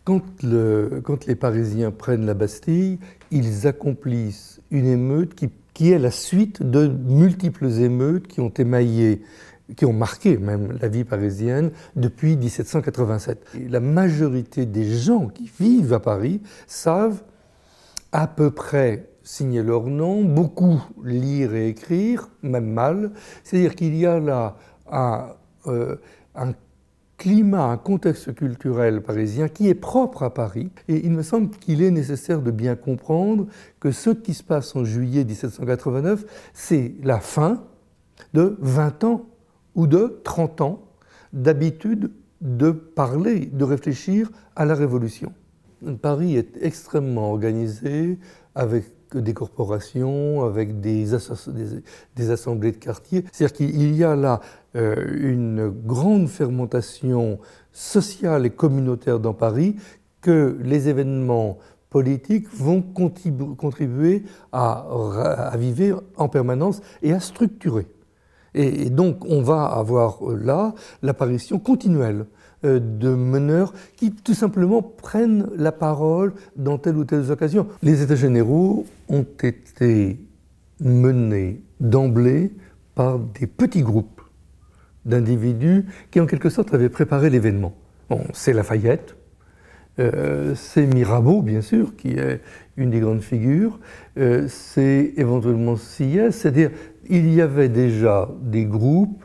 Quand les Parisiens prennent la Bastille, ils accomplissent une émeute qui est la suite de multiples émeutes qui ont émaillé, qui ont marqué même la vie parisienne depuis 1787. Et la majorité des gens qui vivent à Paris savent à peu près signer leur nom, beaucoup lire et écrire, même mal. C'est-à-dire qu'il y a là un climat, un contexte culturel parisien qui est propre à Paris. Et il me semble qu'il est nécessaire de bien comprendre que ce qui se passe en juillet 1789, c'est la fin de 20 ans ou de 30 ans d'habitude de parler, de réfléchir à la Révolution. Paris est extrêmement organisé avec des corporations, avec des assemblées de quartier. C'est-à-dire qu'il y a là une grande fermentation sociale et communautaire dans Paris que les événements politiques vont contribuer à raviver en permanence et à structurer. Et donc on va avoir là l'apparition continuelle de meneurs qui tout simplement prennent la parole dans telle ou telle occasion. Les États généraux ont été menés d'emblée par des petits groupes d'individus qui en quelque sorte avaient préparé l'événement. Bon, c'est Lafayette, c'est Mirabeau bien sûr, qui est une des grandes figures, c'est éventuellement Sieyès, c'est-à-dire il y avait déjà des groupes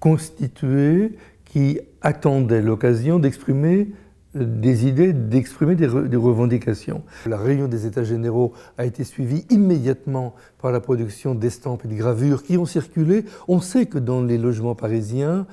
constitués qui attendaient l'occasion d'exprimer des idées, d'exprimer des revendications. La réunion des États généraux a été suivie immédiatement par la production d'estampes et de gravures qui ont circulé. On sait que dans les logements parisiens,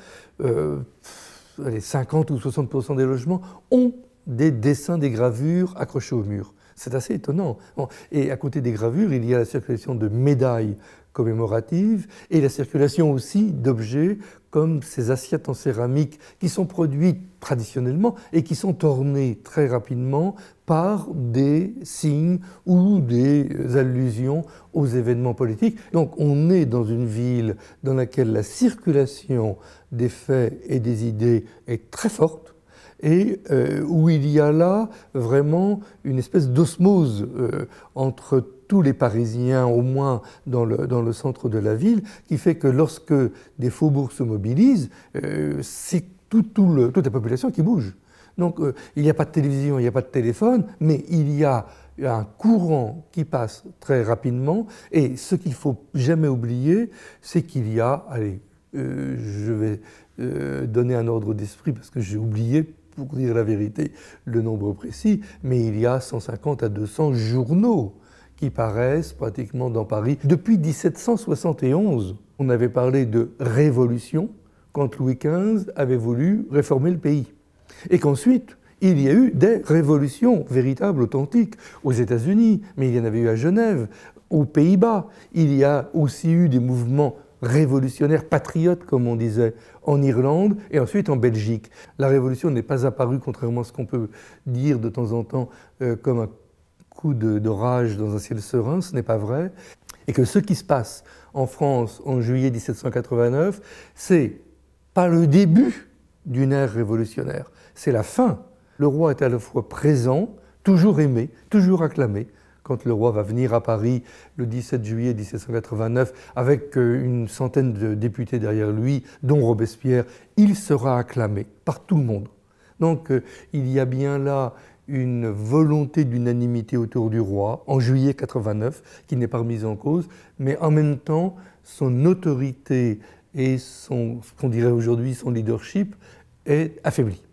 50 ou 60% des logements ont des dessins, des gravures accrochés au mur. C'est assez étonnant. Bon, et à côté des gravures, il y a la circulation de médailles commémoratives et la circulation aussi d'objets comme ces assiettes en céramique qui sont produites traditionnellement et qui sont ornées très rapidement par des signes ou des allusions aux événements politiques. Donc on est dans une ville dans laquelle la circulation des faits et des idées est très forte, et où il y a là vraiment une espèce d'osmose entre tous les Parisiens, au moins dans le centre de la ville, qui fait que lorsque des faubourgs se mobilisent, c'est toute la population qui bouge. Donc il n'y a pas de télévision, il n'y a pas de téléphone, mais il y a un courant qui passe très rapidement, et ce qu'il ne faut jamais oublier, c'est qu'il y a, allez, je vais donner un ordre d'esprit parce que j'ai oublié, pour dire la vérité, le nombre précis, mais il y a 150 à 200 journaux qui paraissent pratiquement dans Paris. Depuis 1771, on avait parlé de révolution quand Louis XV avait voulu réformer le pays. Et qu'ensuite, il y a eu des révolutions véritables, authentiques, aux États-Unis, mais il y en avait eu à Genève, aux Pays-Bas. Il y a aussi eu des mouvements révolutionnaires, patriotes, comme on disait, en Irlande et ensuite en Belgique. La révolution n'est pas apparue, contrairement à ce qu'on peut dire de temps en temps, comme un coup de rage dans un ciel serein, ce n'est pas vrai. Et que ce qui se passe en France en juillet 1789, c'est pas le début d'une ère révolutionnaire, c'est la fin. Le roi est à la fois présent, toujours aimé, toujours acclamé. Quand le roi va venir à Paris le 17 juillet 1789 avec une centaine de députés derrière lui, dont Robespierre, il sera acclamé par tout le monde. Donc il y a bien là une volonté d'unanimité autour du roi en juillet 89 qui n'est pas remise en cause, mais en même temps son autorité et ce qu'on dirait aujourd'hui son leadership est affaibli.